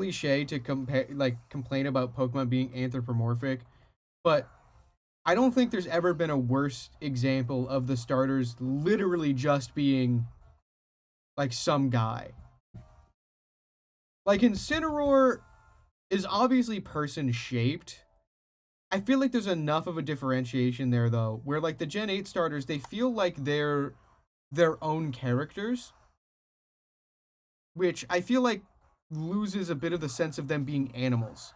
cliche to complain about Pokemon being anthropomorphic, but I don't think there's ever been a worse example of the starters literally just being like some guy. Like Incineroar is obviously person shaped. I feel like there's enough of a differentiation there though, where like the Gen 8 starters, they feel like they're their own characters, which I feel like loses a bit of the sense of them being animals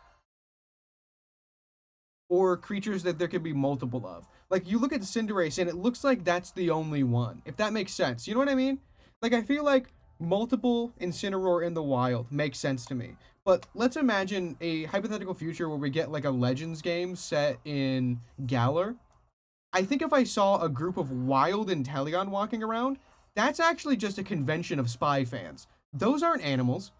or creatures that there could be multiple of. Like you look at Cinderace and it looks like that's the only one. If that makes sense. You know what I mean? Like I feel like multiple Incineroar in the wild makes sense to me. But let's imagine a hypothetical future where we get like a Legends game set in Galar. I think if I saw a group of wild Inteleon walking around, that's actually just a convention of spy fans. Those aren't animals.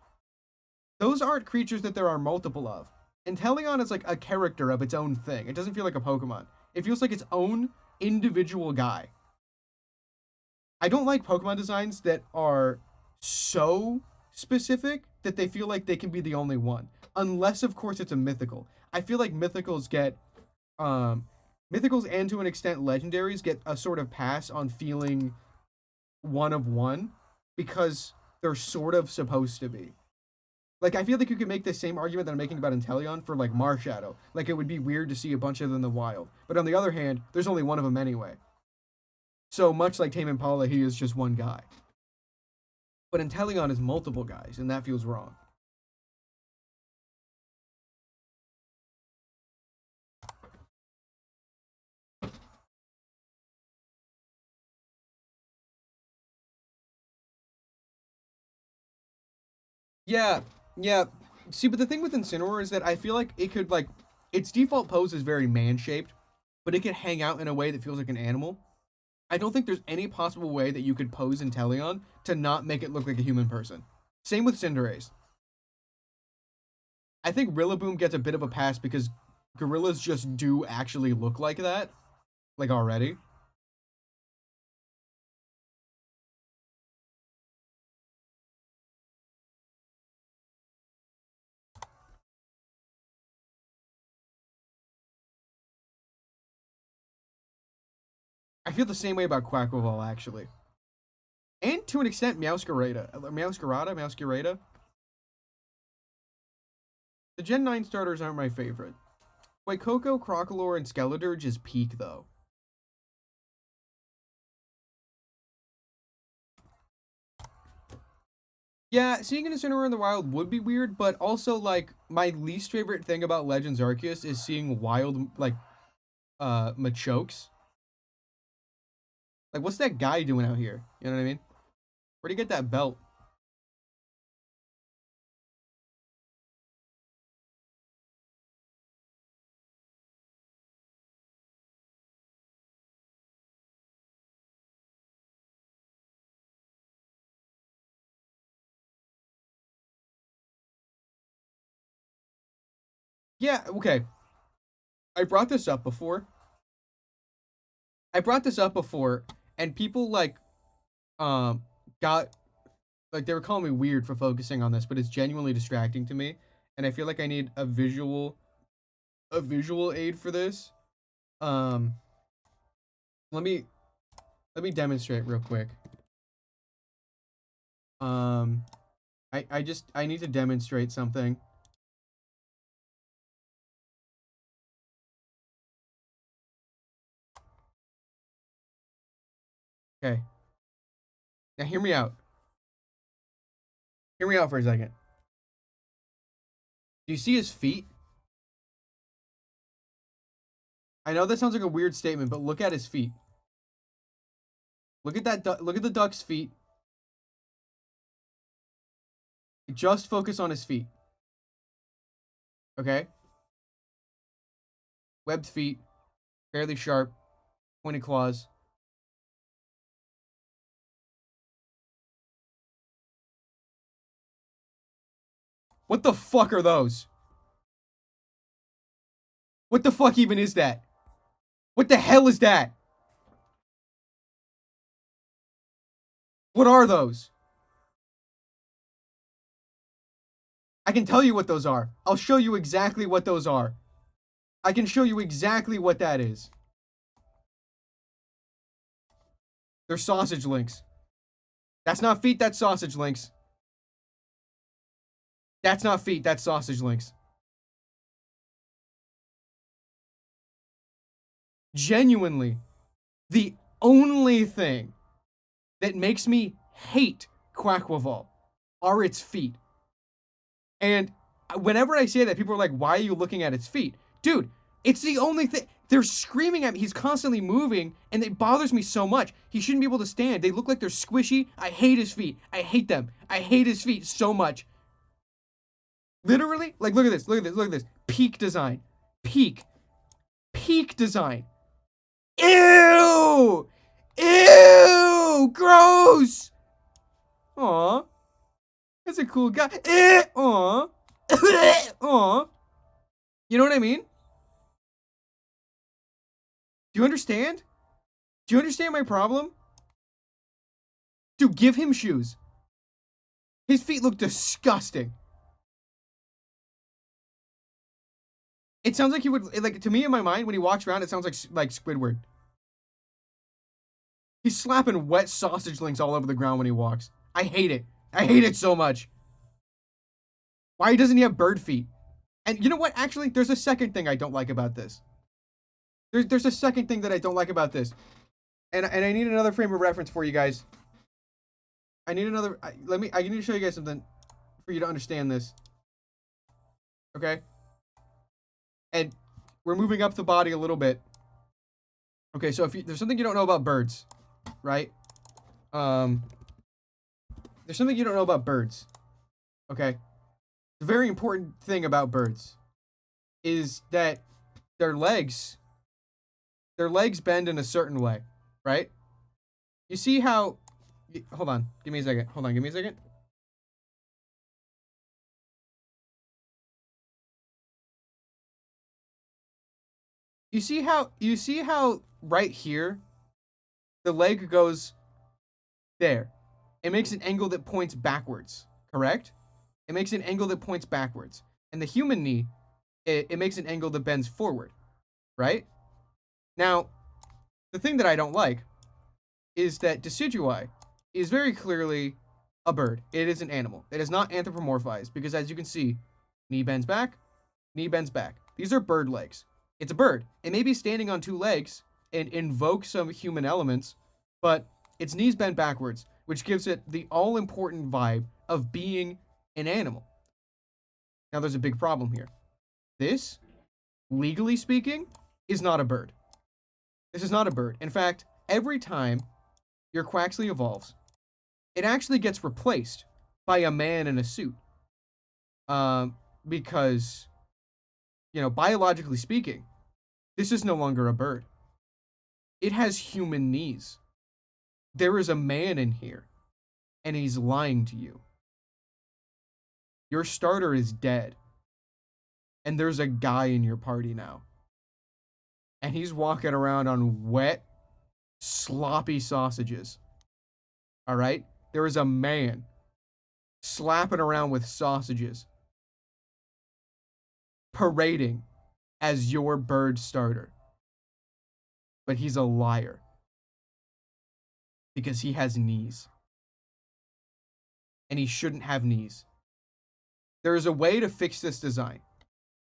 Those aren't creatures that there are multiple of. Inteleon is like a character of its own thing. It doesn't feel like a Pokemon. It feels like its own individual guy. I don't like Pokemon designs that are so specific that they feel like they can be the only one. Unless, of course, it's a mythical. I feel like mythicals get um mythicals and to an extent legendaries get a sort of pass on feeling one of one because they're sort of supposed to be. Like I feel like you could make the same argument that I'm making about Inteleon for like Marshadow. Like it would be weird to see a bunch of them in the wild. But on the other hand, there's only one of them anyway. So much like Tame Impala, he is just one guy. But Inteleon is multiple guys, and that feels wrong. Yeah, yeah. See, but the thing with Incineroar is that I feel like it could like its default pose is very man shaped, but it could hang out in a way that feels like an animal. I don't think there's any possible way that you could pose Inteleon to not make it look like a human person. Same with Cinderace. I think Rillaboom gets a bit of a pass because gorillas just do actually look like that, like already. I feel the same way about Quaquaval actually, and to an extent Meowscarada. The Gen 9 starters aren't my favorite. Wait, Coco, Crocalor, and Skeledirge is peak though. Yeah, seeing an Incineroar in the wild would be weird, but also like my least favorite thing about Legends Arceus is seeing wild like Machokes. Like what's that guy doing out here? You know what I mean? Where'd he get that belt? Yeah, okay. I brought this up before. I brought this up before, and people like um got like they were calling me weird for focusing on this, but it's genuinely distracting to me, and I feel like I need a visual aid for this. Um, let me let me demonstrate real quick. Um, I need to demonstrate something. Okay, now hear me out. Hear me out for a second. Do you see his feet? I know that sounds like a weird statement, but look at his feet. Look at that. Look at the duck's feet. Just focus on his feet. Okay, webbed feet, fairly sharp, pointed claws. What the fuck are those? What the fuck even is that? What the hell is that? What are those? I can tell you what those are. I'll show you exactly what those are. I can show you exactly what that is. They're sausage links. That's not feet, that's sausage links. That's not feet, that's sausage links. Genuinely, the only thing that makes me hate Quaquaval are its feet. And whenever I say that, people are like, why are you looking at its feet? Dude, it's the only thing. They're screaming at me. He's constantly moving, and it bothers me so much. He shouldn't be able to stand. They look like they're squishy. I hate his feet. I hate them. I hate his feet so much. Literally, like, look at this. Look at this. Look at this. Peak design. Peak. Peak design. Ew! Ew! Gross! Aw. That's a cool guy. Aw. Aw. You know what I mean? Do you understand? Do you understand my problem? Dude, give him shoes. His feet look disgusting. It sounds like he would, like, to me in my mind, when he walks around, it sounds like Squidward. He's slapping wet sausage links all over the ground when he walks. I hate it. I hate it so much. Why doesn't he have bird feet? And you know what? Actually, there's a second thing I don't like about this. There's a second thing that I don't like about this. And I need another frame of reference for you guys. I need another, I need to show you guys something for you to understand this. Okay? And we're moving up the body a little bit. Okay, so if there's something you don't know about birds, right? There's something you don't know about birds. Okay? The very important thing about birds is that their legs bend in a certain way, right? You see how, hold on, give me a second. Hold on, give me a second. You see how right here, the leg goes there. It makes an angle that points backwards, correct? It makes an angle that points backwards. And the human knee, it makes an angle that bends forward, right? Now, the thing that I don't like is that Decidui is very clearly a bird. It is an animal. It is not anthropomorphized because, as you can see, knee bends back, knee bends back. These are bird legs. It's a bird. It may be standing on two legs and invoke some human elements, but its knees bend backwards, which gives it the all-important vibe of being an animal. Now, there's a big problem here. This, legally speaking, is not a bird. This is not a bird. In fact, every time your Quaxley evolves, it actually gets replaced by a man in a suit. Because, you know, biologically speaking, this is no longer a bird. It has human knees. There is a man in here, and he's lying to you. Your starter is dead, and there's a guy in your party now. And he's walking around on wet, sloppy sausages. All right? There is a man slapping around with sausages, parading as your bird starter. But he's a liar. Because he has knees. And he shouldn't have knees. There is a way to fix this design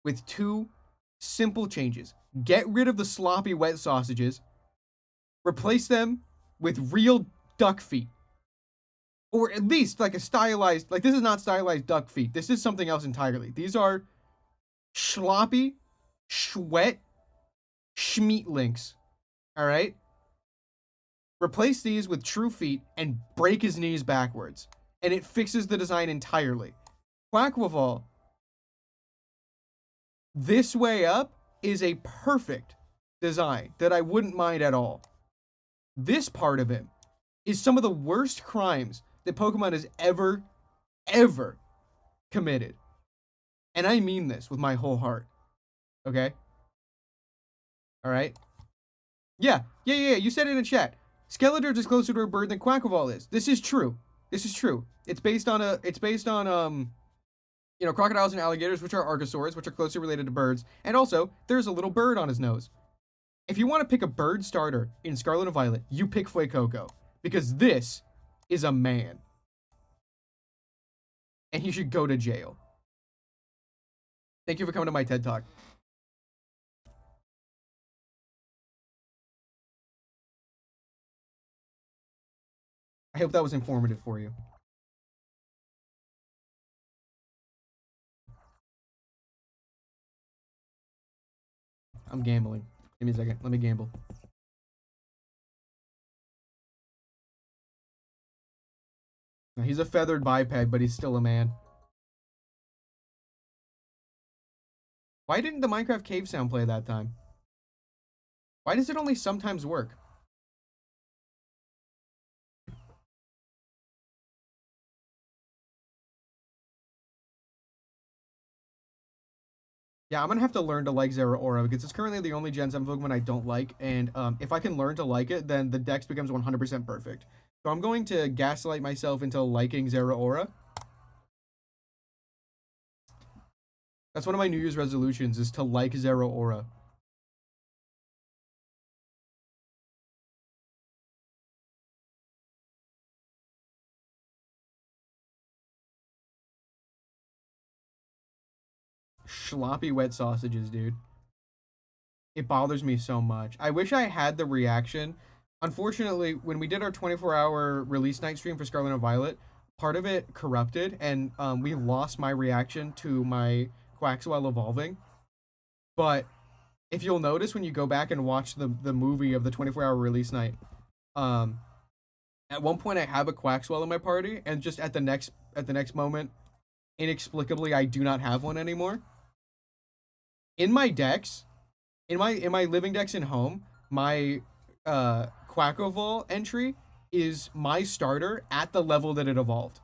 with two simple changes. Get rid of the sloppy wet sausages. Replace them with real duck feet. Or at least like a stylized, like this is not stylized duck feet. This is something else entirely. These are Shloppy, Schwet, Schmeatlinks. Alright? Replace these with true feet and break his knees backwards. And it fixes the design entirely. Quaquaval, this way up is a perfect design that I wouldn't mind at all. This part of him is some of the worst crimes that Pokemon has ever committed. And I mean this with my whole heart. Okay? Alright? Yeah, you said it in chat. Skeletor is closer to a bird than Quaquaval is. This is true. This is true. It's based on crocodiles and alligators, which are archosaurs, which are closely related to birds. And also, there's a little bird on his nose. If you want to pick a bird starter in Scarlet and Violet, you pick Fuecoco. Because this is a man. And he should go to jail. Thank you for coming to my TED Talk. I hope that was informative for you. I'm gambling. Give me a second. Let me gamble. He's a feathered biped, but he's still a man. Why didn't the Minecraft cave sound play that time? Why does it only sometimes work? Yeah, I'm gonna have to learn to like Zeraora because it's currently the only Gen 7 Pokemon I don't like, and if I can learn to like it, then the dex becomes 100% perfect. So I'm going to gaslight myself into liking Zeraora. That's one of my New Year's resolutions, is to like Zeraora. Shloppy wet sausages, dude. It bothers me so much. I wish I had the reaction. Unfortunately, when we did our 24-hour release night stream for Scarlet and Violet, part of it corrupted, and we lost my reaction to my Quaxwell evolving. But if you'll notice when you go back and watch the movie of the 24-hour release night, um, at one point I have a Quaxwell in my party, and just at the next moment, inexplicably I do not have one anymore. In my decks, in my living decks in home, my Quaquaval entry is my starter at the level that it evolved.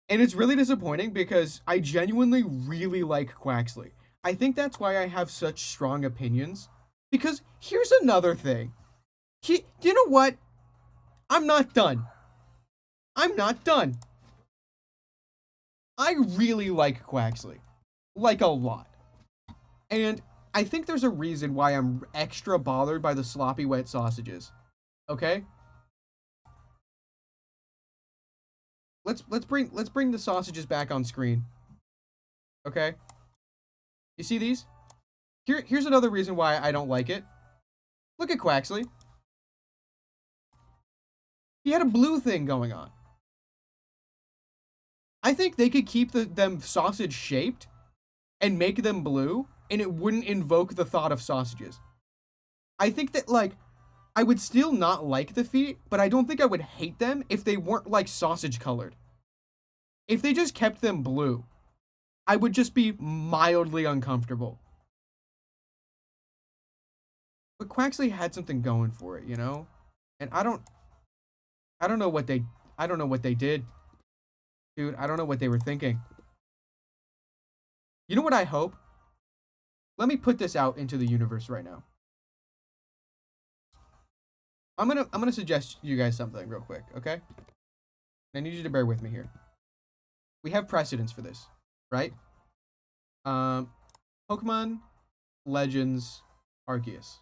And it's really disappointing because I genuinely really like Quaxley. I think that's why I have such strong opinions. Because here's another thing. You know what? I'm not done. I'm not done. I really like Quaxley. Like a lot. And I think there's a reason why I'm extra bothered by the sloppy wet sausages. Okay? Let's bring the sausages back on screen. Okay? You see these? Here's another reason why I don't like it. Look at Quaxley. He had a blue thing going on. I think they could keep them sausage shaped and make them blue, and it wouldn't invoke the thought of sausages. I think that, like, I would still not like the feet, but I don't think I would hate them if they weren't, like, sausage colored. If they just kept them blue, I would just be mildly uncomfortable. But Quaxley had something going for it, you know? And I don't know what they I don't know what they did. Dude, I don't know what they were thinking. You know what I hope? Let me put this out into the universe right now. I'm gonna suggest you guys something real quick, okay? I need you to bear with me here. We have precedents for this, right? Um, Pokemon Legends Arceus.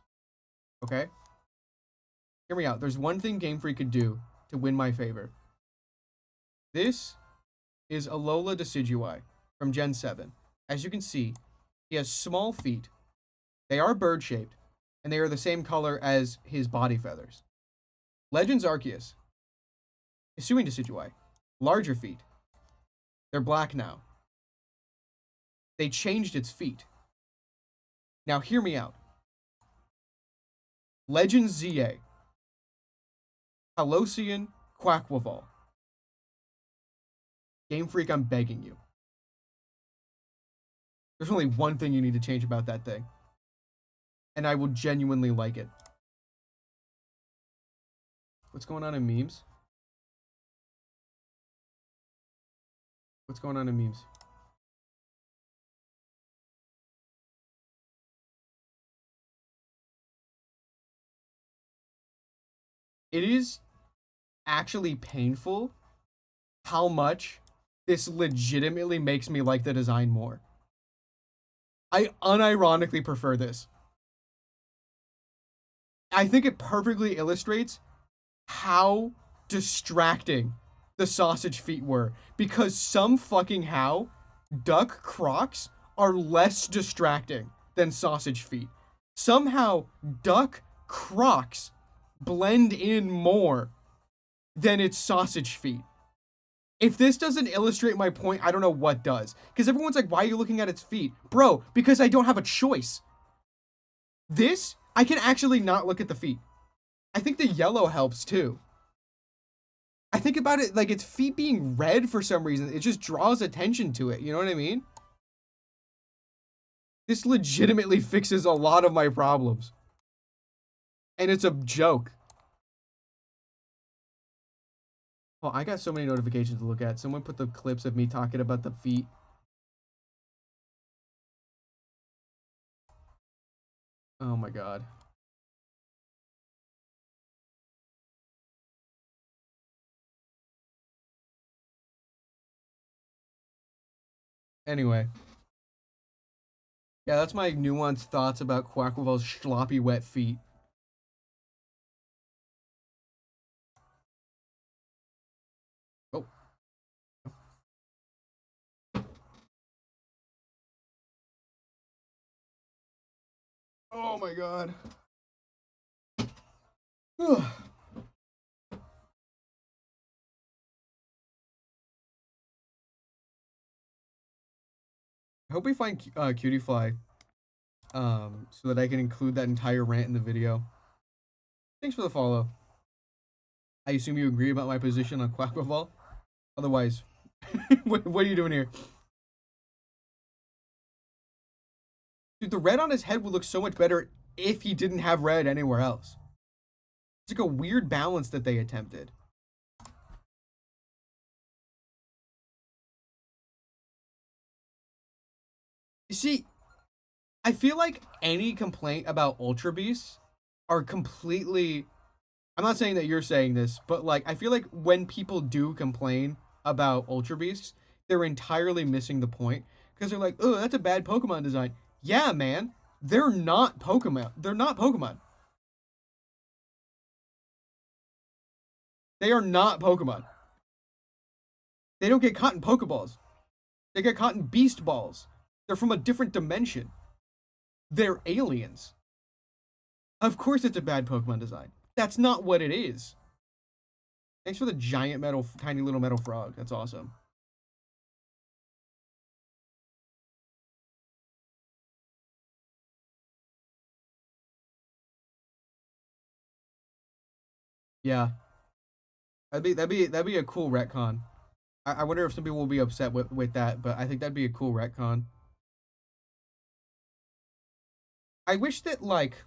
Okay? Hear me out. There's one thing Game Freak could do to win my favor. This is Alola Decidueye from Gen 7. As you can see, he has small feet. They are bird-shaped, and they are the same color as his body feathers. Legends Arceus. Hisuian Decidueye. Larger feet. They're black now. They changed its feet. Now hear me out. Legends ZA. Halosian Quaquaval. Game Freak, I'm begging you. There's only one thing you need to change about that thing. And I will genuinely like it. What's going on in memes? What's going on in memes? It is actually painful how much this legitimately makes me like the design more. I unironically prefer this. I think it perfectly illustrates how distracting the sausage feet were, because some fucking how duck crocs are less distracting than sausage feet. Somehow duck crocs blend in more than its sausage feet. If this doesn't illustrate my point, I don't know what does. Because everyone's like, why are you looking at its feet? Bro, because I don't have a choice. This, I can actually not look at the feet. I think the yellow helps too. I think about it like its feet being red for some reason. It just draws attention to it. You know what I mean? This legitimately fixes a lot of my problems. And it's a joke. Oh, I got so many notifications to look at. Someone put the clips of me talking about the feet. Oh my god. Anyway. Yeah, that's my nuanced thoughts about Quaquaval's sloppy wet feet. Oh. Oh my god. I hope we find Cutie Fly, so that I can include that entire rant in the video. Thanks for the follow. I assume you agree about my position on Quaquaval. Otherwise, what are you doing here? Dude, the red on his head would look so much better if he didn't have red anywhere else. It's like a weird balance that they attempted. You see, I feel like any complaint about Ultra Beasts are completely. I'm not saying that you're saying this, but like I feel like when people do complain about Ultra Beasts, they're entirely missing the point because they're like, "Oh, that's a bad Pokemon design." Yeah, man, they're not Pokemon. They're not Pokemon. They are not Pokemon. They don't get caught in Pokeballs. They get caught in Beast Balls. They're from a different dimension. They're aliens. Of course, it's a bad Pokemon design. That's not what it is. Thanks for the giant metal, tiny little metal frog. That's awesome. Yeah, that'd be a cool retcon. I wonder if some people will be upset with that, but I think that'd be a cool retcon. I wish that like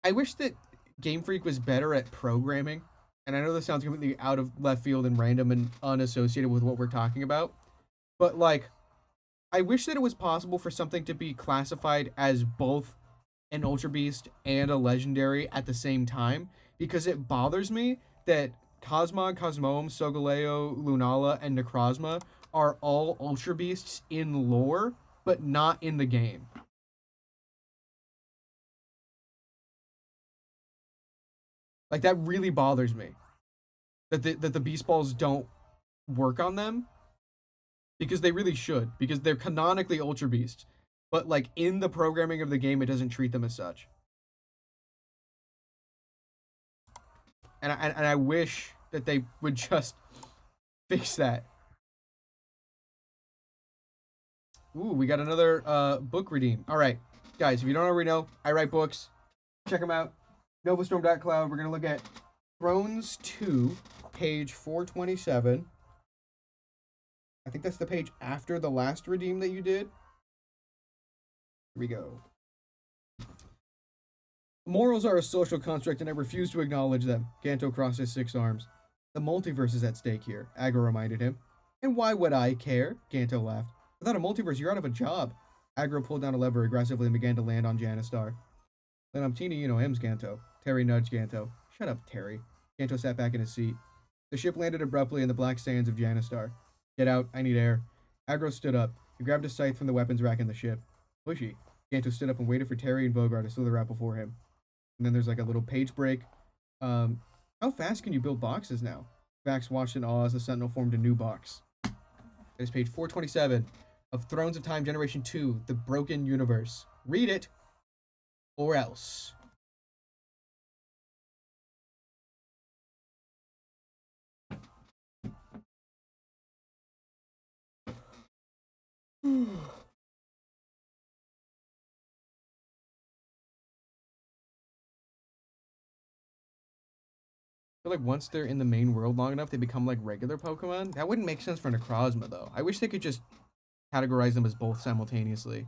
I wish that Game Freak was better at programming. And I know this sounds completely out of left field and random and unassociated with what we're talking about, but like I wish that it was possible for something to be classified as both an Ultra Beast and a Legendary at the same time, because it bothers me that Cosmog, Cosmoem, Solgaleo, Lunala, and Necrozma are all Ultra Beasts in lore, but not in the game. Like that really bothers me. That the Beast Balls don't work on them, because they really should, because they're canonically Ultra Beasts. But like in the programming of the game, it doesn't treat them as such. And I wish that they would just fix that. Ooh, we got another book redeem. All right, guys, if you don't already know, I write books. Check them out. Novastorm.cloud. We're gonna look at Thrones 2, page 427. I think that's the page after the last redeem that you did. Here we go. Morals are a social construct, and I refuse to acknowledge them. Ganto crossed his 6 arms. The multiverse is at stake here, Agro reminded him. And why would I care? Ganto laughed. Without a multiverse, you're out of a job. Agro pulled down a lever aggressively and began to land on Janistar. Then I'm Tina, you know him's Ganto. Terry nudged Ganto. Shut up, Terry. Ganto sat back in his seat. The ship landed abruptly in the black sands of Janistar. Get out, I need air. Agro stood up. He grabbed a scythe from the weapons rack in the ship. Pushy. Ganto stood up and waited for Terry and Vogar to slither out before him. And then there's like a little page break. How fast can you build boxes now? Vax watched in awe as the Sentinel formed a new box. There's page 427 of Thrones of Time Generation 2, The Broken Universe. Read it, or else. I feel like once they're in the main world long enough, they become like regular Pokemon. That wouldn't make sense for Necrozma, though. I wish they could just categorize them as both simultaneously.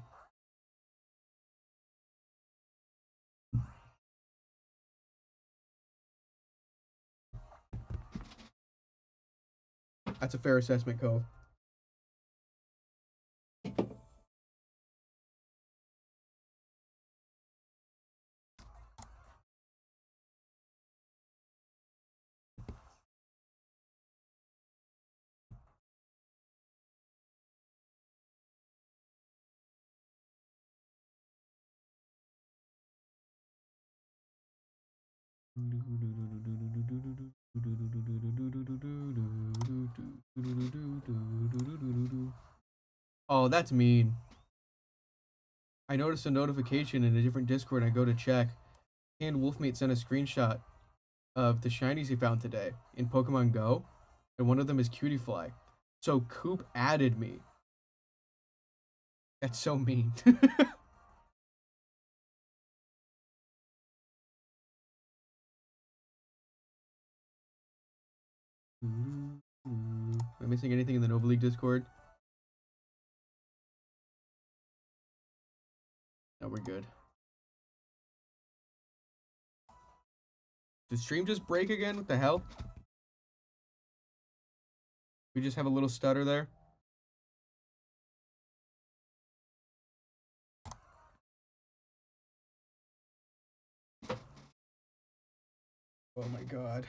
That's a fair assessment, Cove. Oh, that's mean. I noticed a notification in a different Discord. I go to check. And Wolfmate sent a screenshot of the shinies he found today in Pokemon Go, and one of them is Cutiefly. So Coop added me. That's so mean. Am I missing anything in the Nova League Discord? No, we're good. Did stream just break again? What the hell? We just have a little stutter there. Oh my god.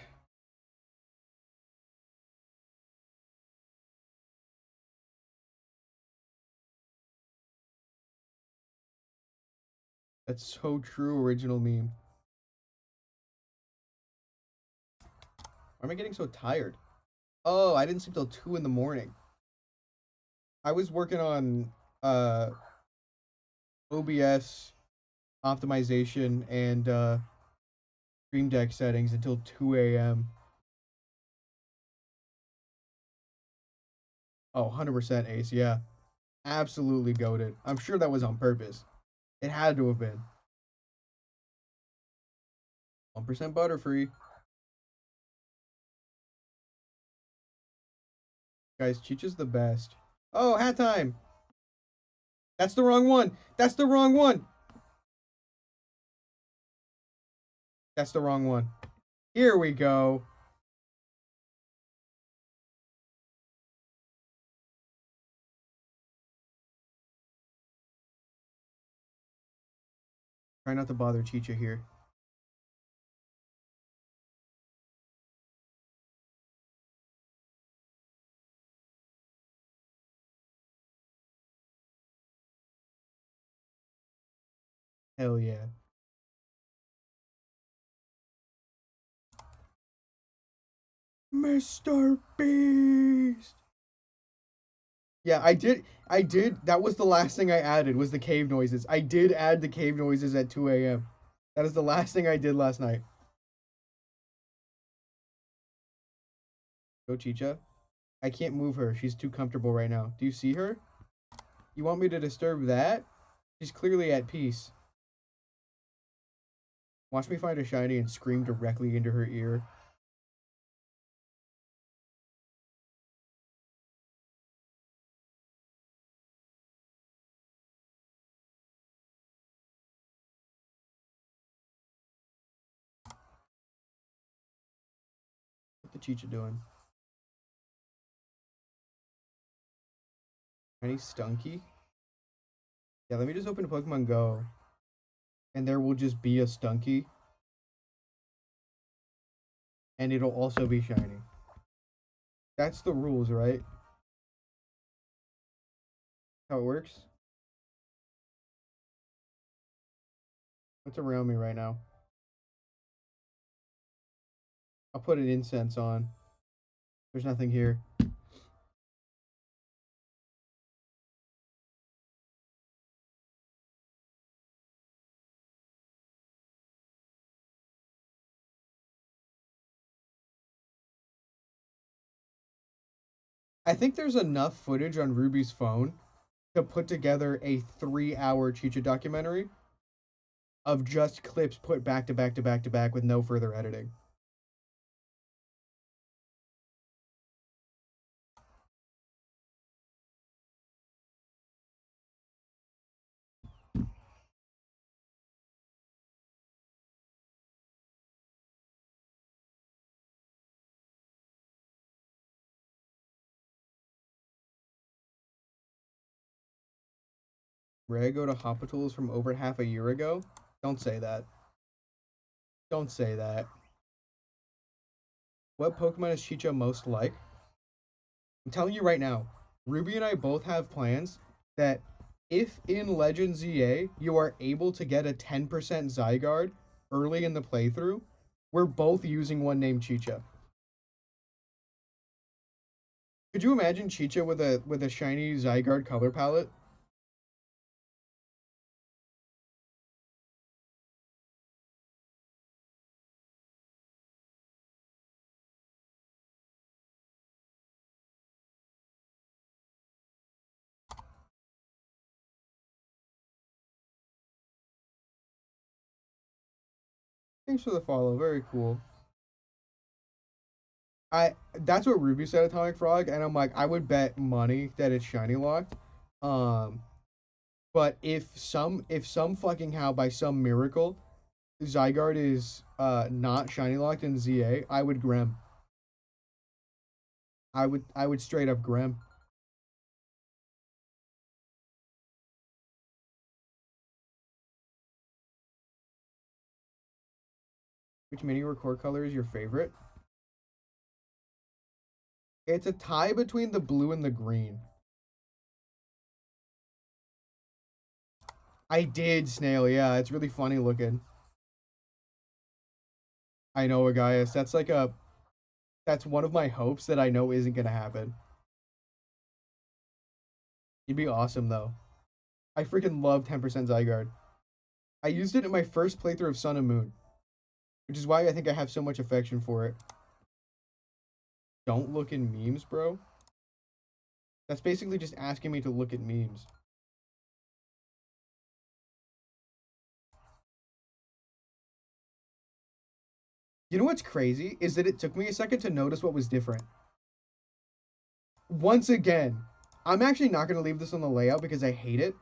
That's so true, original meme. Why am I getting so tired? Oh, I didn't sleep till 2 in the morning. I was working on OBS optimization and Stream Deck settings until 2 a.m. Oh, 100% Ace, yeah. Absolutely goated. I'm sure that was on purpose. It had to have been. 1% Butterfree. Guys, Cheech is the best. Oh, hat time. That's the wrong one. That's the wrong one. That's the wrong one. Here we go. Try not to bother Chicha here. Hell yeah. Mr. Beast. Yeah, I did. That was the last thing I added was the cave noises. I did add the cave noises at 2 a.m. That is the last thing I did last night. Go, Chicha. I can't move her. She's too comfortable right now. Do you see her? You want me to disturb that? She's clearly at peace. Watch me find a shiny and scream directly into her ear. What the Chicha doing? Shiny Stunky? Yeah, let me just open Pokemon Go. And there will just be a Stunky. And it'll also be shiny. That's the rules, right? How it works? What's around me right now? I'll put an incense on. There's nothing here. I think there's enough footage on Ruby's phone to put together a 3-hour Chicha documentary of just clips put back to back to back to back with no further editing. Ray go to Hoppitools from over half a year ago? Don't say that. Don't say that. What Pokemon is Chicha most like? I'm telling you right now, Ruby and I both have plans that if in Legend ZA you are able to get a 10% Zygarde early in the playthrough, we're both using one named Chicha. Could you imagine Chicha with a shiny Zygarde color palette? Thanks for the follow. Very cool. I That's what Ruby said, Atomic Frog, and I'm like, I would bet money that it's shiny locked. Um, but if some fucking how by some miracle Zygarde is not shiny locked in ZA, I would Grem. I would straight up Grem. Which mini record color is your favorite? It's a tie between the blue and the green. I did Snail, yeah, it's really funny looking. I know, Agaius. That's one of my hopes that I know isn't gonna happen. You'd be awesome though. I freaking love 10% Zygarde. I used it in my first playthrough of Sun and Moon, which is why I think I have so much affection for it. Don't look in memes, bro. That's basically just asking me to look at memes. You know what's crazy is that it took me a second to notice what was different. Once again, I'm actually not going to leave this on the layout because I hate it,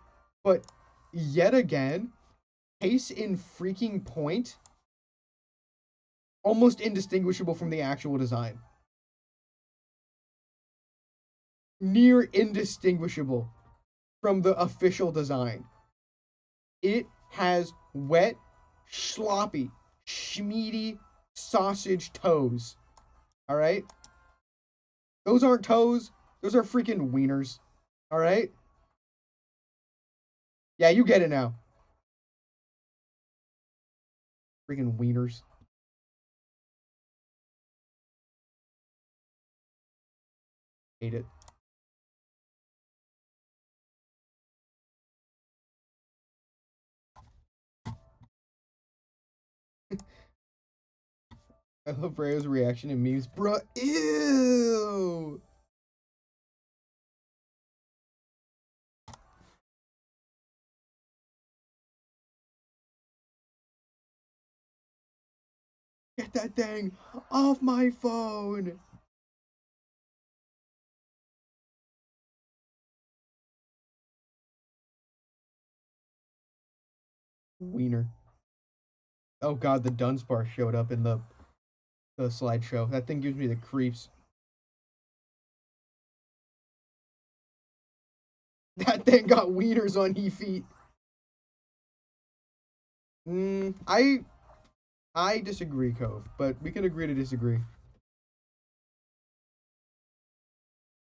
but yet again, pace in freaking point almost indistinguishable from the actual design. Near indistinguishable from the official design. It has wet, sloppy, schmeedy sausage toes. All right? Those aren't toes. Those are freaking wieners. All right? Yeah, you get it now. Freaking wieners. Hate it. I love Rayo's reaction in memes. Bruh, ew! Get that thing off my phone! Wiener. Oh god, the Dunsparce showed up in the slideshow. That thing gives me the creeps. That thing got wieners on he feet. I disagree, Cove, but we can agree to disagree.